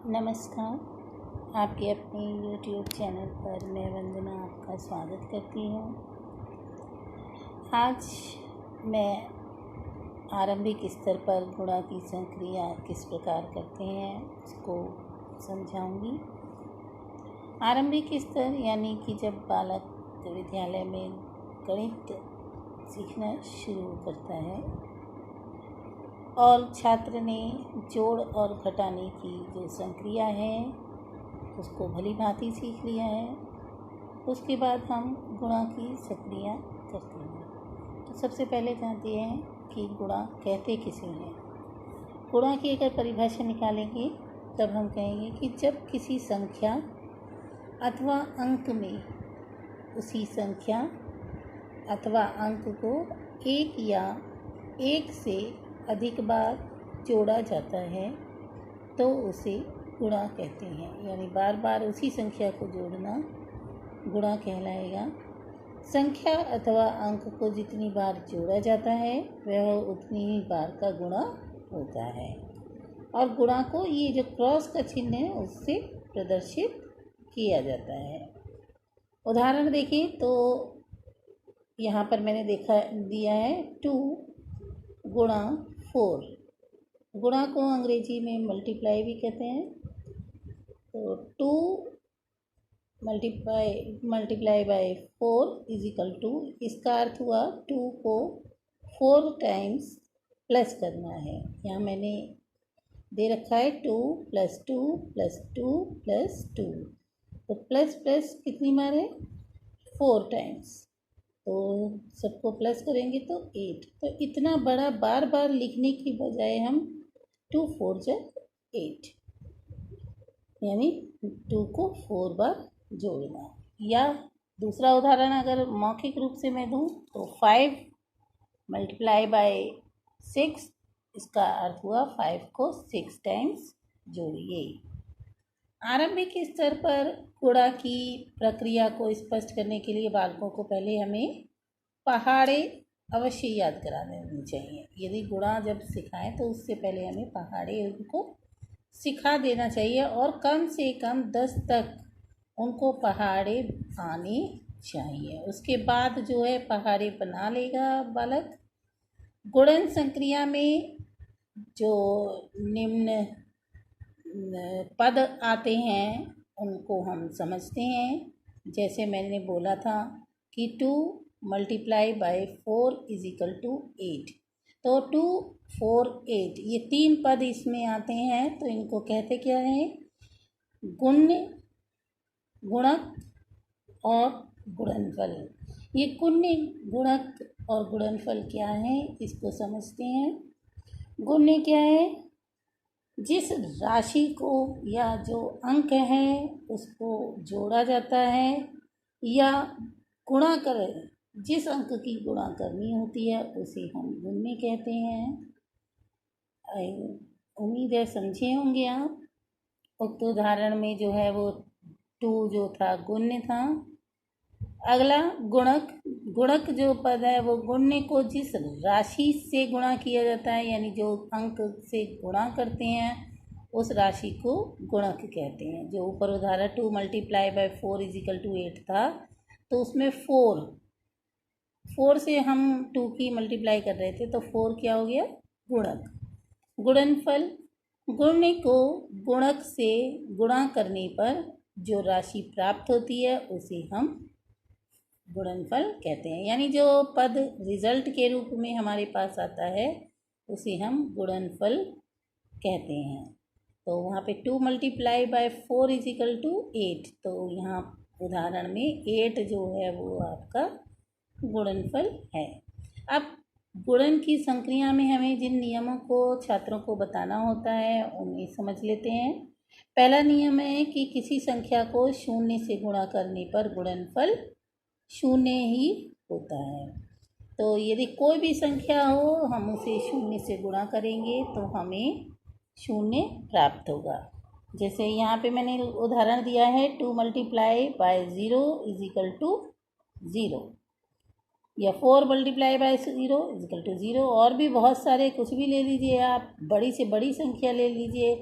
नमस्कार। आपके अपने YouTube चैनल पर मैं वंदना आपका स्वागत करती हूँ। आज मैं आरंभिक स्तर पर गुणा की संक्रिया किस प्रकार करते हैं उसको समझाऊंगी। आरंभिक स्तर यानी कि जब बालक विद्यालय में गणित सीखना शुरू करता है और छात्र ने जोड़ और घटाने की जो संक्रिया है उसको भली भांति सीख लिया है, उसके बाद हम गुणा की संक्रिया करते हैं। तो सबसे पहले जानते हैं कि गुणा कहते किसे हैं। गुणा की अगर परिभाषा निकालेंगे तब हम कहेंगे कि जब किसी संख्या अथवा अंक में उसी संख्या अथवा अंक को एक या एक से अधिक बार जोड़ा जाता है तो उसे गुणा कहते हैं। यानी बार बार उसी संख्या को जोड़ना गुणा कहलाएगा। संख्या अथवा अंक को जितनी बार जोड़ा जाता है वह उतनी ही बार का गुणा होता है और गुणा को ये जो क्रॉस का चिन्ह है उससे प्रदर्शित किया जाता है। उदाहरण देखें तो यहाँ पर मैंने दिया है 2 गुणा 4। गुणा को अंग्रेजी में मल्टीप्लाई भी कहते हैं। तो 2 multiply by 4 is equal to, इसका अर्थ हुआ 2 को 4 टाइम्स प्लस करना है। यहाँ मैंने दे रखा है 2 + 2 + 2 + 2। तो प्लस प्लस कितनी बार है 4 टाइम्स, तो सबको प्लस करेंगे तो 8। तो इतना बड़ा बार बार लिखने की बजाय हम 2 4 जा 8 यानी 2 को 4 बार जोड़ना। या दूसरा उदाहरण अगर मौखिक रूप से मैं दूं तो 5 मल्टीप्लाई बाय 6, इसका अर्थ हुआ 5 को 6 टाइम्स जोड़िए। आरंभिक स्तर पर गुणा की प्रक्रिया को स्पष्ट करने के लिए बालकों को पहले हमें पहाड़े अवश्य याद करा देनी चाहिए। यदि गुणा जब सिखाएं तो उससे पहले हमें पहाड़े उनको सिखा देना चाहिए और कम से कम 10 तक उनको पहाड़े आने चाहिए। उसके बाद जो है पहाड़े बना लेगा बालक। गुणन संक्रिया में जो निम्न पद आते हैं उनको हम समझते हैं। जैसे मैंने बोला था कि 2 multiply by 4 is equal to 8। तो 2 4 8 ये 3 पद इसमें आते हैं। तो इनको कहते क्या है, गुण्य, गुणक और गुणनफल। ये गुण्य, गुणक और गुणनफल क्या है इसको समझते हैं। गुण्य क्या है, जिस राशि को या जो अंक है उसको जोड़ा जाता है या गुणा करें, जिस अंक की गुणा करनी होती है उसे हम गुण्य कहते हैं। उम्मीद है समझे होंगे आप। उक्त उदाहरण में जो है वो 2 जो था गुण्य था। अगला गुणक। गुणक जो पद है वो गुण्य को जिस राशि से गुणा किया जाता है यानी जो अंक से गुणा करते हैं उस राशि को गुणक कहते हैं। जो ऊपर उदाहरण 2 multiply by 4 is equal to 8 था तो उसमें 4 से हम 2 की मल्टीप्लाई कर रहे थे तो 4 क्या हो गया, गुणक। गुणनफल। गुण्य को गुणक से गुणा करने पर जो राशि प्राप्त होती है उसे हम गुणनफल कहते हैं। यानी जो पद रिजल्ट के रूप में हमारे पास आता है उसे हम गुणनफल कहते हैं। तो वहाँ पे 2 multiply by 4 is equal to 8। तो यहाँ उदाहरण में 8 जो है वो आपका गुणनफल है। अब गुणन की संक्रिया में हमें जिन नियमों को छात्रों को बताना होता है उन्हें समझ लेते हैं। पहला नियम है कि किसी संख्या को 0 से गुणा करने पर गुणनफल 0 ही होता है। तो यदि कोई भी संख्या हो हम उसे 0 से गुणा करेंगे तो हमें 0 प्राप्त होगा। जैसे यहाँ पे मैंने उदाहरण दिया है 2 multiply by 0 is equal to 0 या 4 multiply by 0 is equal to 0। और भी बहुत सारे कुछ भी ले लीजिए आप, बड़ी से बड़ी संख्या ले लीजिए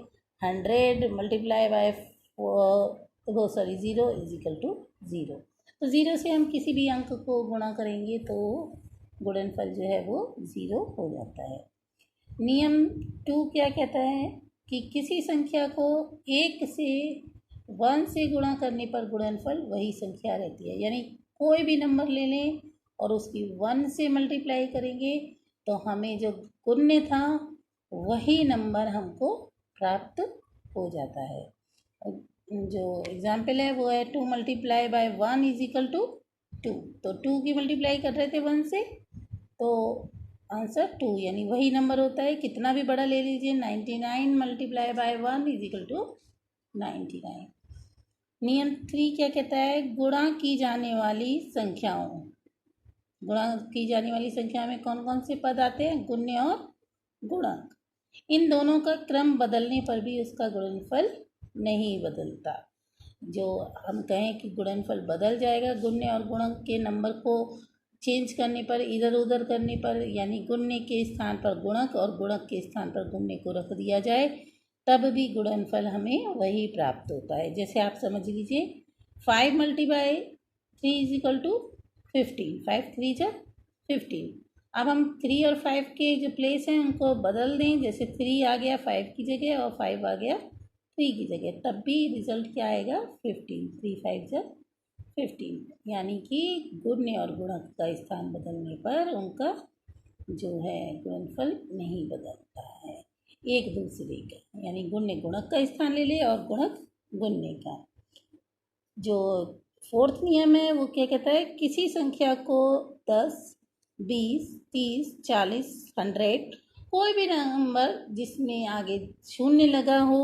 100 multiply by 0 is equal to 0। तो 0 से हम किसी भी अंक को गुणा करेंगे तो गुणनफल जो है वो 0 हो जाता है। नियम 2 क्या कहता है कि किसी संख्या को 1 से 1 से गुणा करने पर गुणनफल वही संख्या रहती है। यानी कोई भी नंबर ले लें और उसकी 1 से मल्टीप्लाई करेंगे तो हमें जो गुण्य था वही नंबर हमको प्राप्त हो जाता है। जो एग्जाम्पल है वो है 2 multiply by 1 is equal to 2। तो 2 की मल्टीप्लाई कर रहे थे 1 से तो आंसर 2 यानी वही नंबर होता है। कितना भी बड़ा ले लीजिए, 99 multiply by 1 is equal to 99। नियम 3 क्या कहता है, गुणा की जाने वाली संख्याओं, गुणा की जाने वाली संख्या में कौन कौन से पद आते हैं, गुण्य और गुणक। इन दोनों का क्रम बदलने पर भी उसका गुणनफल नहीं बदलता। जो हम कहें कि गुणनफल बदल जाएगा गुण्य और गुणक के नंबर को चेंज करने पर, इधर उधर करने पर, यानी गुण्य के स्थान पर गुणक और गुणक के स्थान पर गुण्य को रख दिया जाए तब भी गुणनफल हमें वही प्राप्त होता है। जैसे आप समझ लीजिए 5 मल्टीप्लाई 3 इज इक्वल टू 15, 5 3 जा 15। अब हम 3 और 5 के जो प्लेस हैं उनको बदल दें, जैसे 3 आ गया 5 की जगह और 5 आ गया 3 की जगह, तब भी रिजल्ट क्या आएगा 15, 3 5 जा 15। यानी कि गुण्य और गुणक का स्थान बदलने पर उनका जो है गुणनफल नहीं बदलता है एक दूसरे का, यानी गुण्य गुणक का स्थान ले ले और गुणक गुण्य का। जो 4th नियम है वो क्या कहता है, किसी संख्या को 10, 20, 30, 40, 100 कोई भी नंबर जिसमें आगे शून्य लगा हो,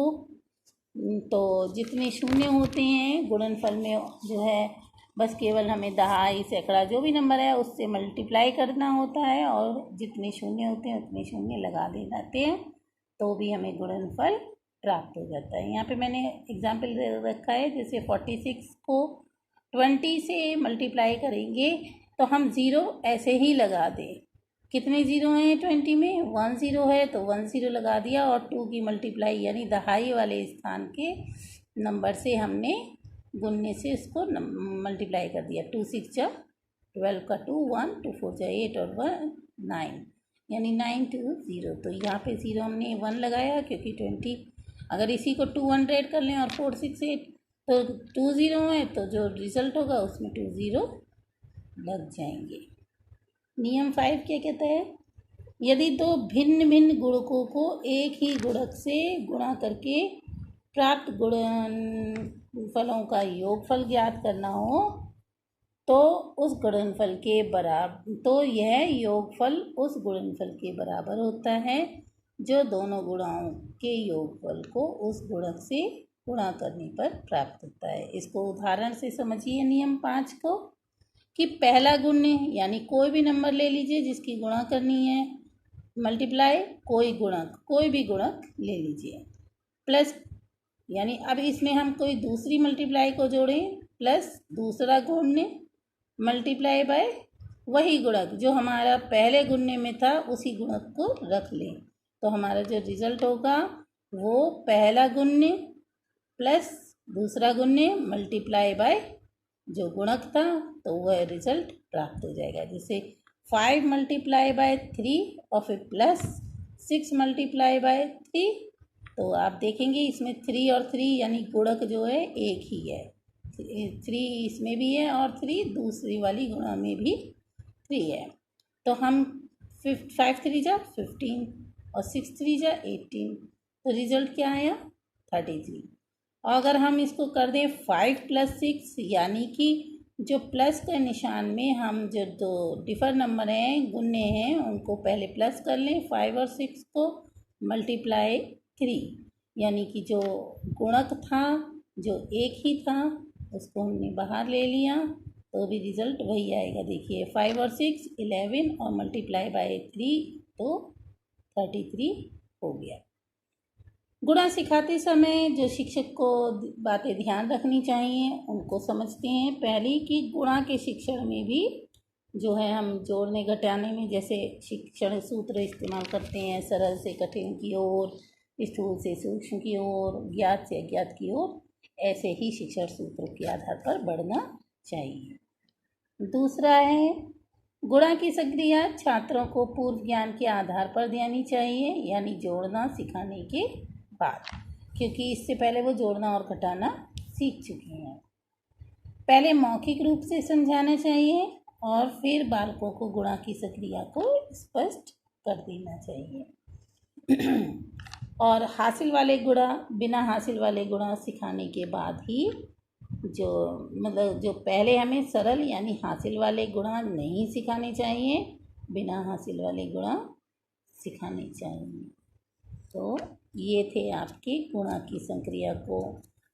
तो जितने शून्य होते हैं गुणनफल में जो है बस केवल हमें दहाई, सैकड़ा जो भी नंबर है उससे मल्टीप्लाई करना होता है और जितने शून्य होते हैं उतने शून्य लगा दे जाते हैं तो भी हमें गुणनफल प्राप्त हो जाता है। यहाँ पे मैंने एग्जाम्पल रखा है, जैसे 46 को 20 से मल्टीप्लाई करेंगे तो हम 0 ऐसे ही लगा दें। कितने 0 हैं 20 में, 1 0 है तो 1 0 लगा दिया और 2 की मल्टीप्लाई यानी दहाई वाले स्थान के नंबर से हमने गुणने से इसको मल्टीप्लाई कर दिया। 2 6 जा 12 का 2, 1 2 4 जा 8 और 1 9, यानी 9 2 0। तो यहाँ पे 0 हमने 1 लगाया क्योंकि 20, अगर इसी को 200 कर लें और 4 6 8 तो 2 0 है तो जो रिजल्ट होगा उसमें 2 0 लग जाएंगे। नियम 5 क्या कहता है, यदि दो भिन्न भिन्न गुणकों को एक ही गुणक से गुणा करके प्राप्त गुणनफलों का योगफल ज्ञात करना हो तो उस गुणनफल के बराबर, तो यह योगफल उस गुणनफल के बराबर होता है जो दोनों गुणाओं के योगफल को उस गुणक से गुणा करने पर प्राप्त होता है। इसको उदाहरण से समझिए नियम 5 को, कि पहला गुण्य यानी कोई भी नंबर ले लीजिए जिसकी गुणा करनी है, मल्टीप्लाई कोई गुणक, कोई भी गुणक ले लीजिए, प्लस यानी अब इसमें हम कोई दूसरी मल्टीप्लाई को जोड़ें प्लस दूसरा गुण्य मल्टीप्लाई बाय वही गुणक जो हमारा पहले गुण्य में था उसी गुणक को रख लें, तो हमारा जो रिजल्ट होगा वो पहला गुण्य प्लस दूसरा गुण्य मल्टीप्लाई बाय जो गुणक था, तो वह रिजल्ट प्राप्त हो जाएगा। जैसे 5 मल्टीप्लाई बाय 3 और फिर प्लस 6 मल्टीप्लाई बाय 3, तो आप देखेंगे इसमें 3 और 3 यानी गुणक जो है एक ही है, 3 इसमें भी है और 3 दूसरी वाली गुणा में भी 3 है। तो हम 5 3 जा 15 और 6 3 जा 18, तो रिजल्ट क्या आया 33। और अगर हम इसको कर दें 5 + 6 यानी कि जो प्लस के निशान में हम जो दो डिफर नंबर हैं गुण्य हैं उनको पहले प्लस कर लें, 5 और 6 को मल्टीप्लाई 3 यानी कि जो गुणक था जो एक ही था उसको हमने बाहर ले लिया तो भी रिजल्ट वही आएगा। देखिए 5 और 6 11 और मल्टीप्लाई बाय 3 तो 33 हो गया। गुणा सिखाते समय जो शिक्षक को बातें ध्यान रखनी चाहिए उनको समझते हैं। पहली कि गुणा के शिक्षण में भी जो है हम जोड़ने घटाने में जैसे शिक्षण सूत्र इस्तेमाल करते हैं, सरल से कठिन की ओर, स्थूल से सूक्ष्म की ओर, ज्ञात से अज्ञात की ओर, ऐसे ही शिक्षण सूत्रों के आधार पर बढ़ना चाहिए। दूसरा है, गुणा की संक्रिया छात्रों को पूर्व ज्ञान के आधार पर देनी चाहिए, यानी जोड़ना सिखाने के बाद, क्योंकि इससे पहले वो जोड़ना और घटाना सीख चुके हैं। पहले मौखिक रूप से समझाना चाहिए और फिर बालकों को गुणा की संक्रिया को स्पष्ट कर देना चाहिए। और हासिल वाले गुणा, बिना हासिल वाले गुणा सिखाने के बाद ही जो पहले हमें सरल यानी हासिल वाले गुणा नहीं सिखाने चाहिए, बिना हासिल वाले गुणा सिखाने चाहिए। तो ये थे आपके गुणा की संक्रिया को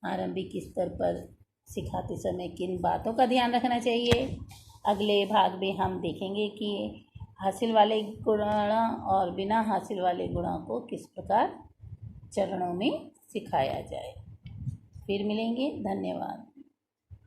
आरंभिक स्तर पर सिखाते समय किन बातों का ध्यान रखना चाहिए। अगले भाग में हम देखेंगे कि हासिल वाले गुणा और बिना हासिल वाले गुणा को किस प्रकार चरणों में सिखाया जाए। फिर मिलेंगे, धन्यवाद।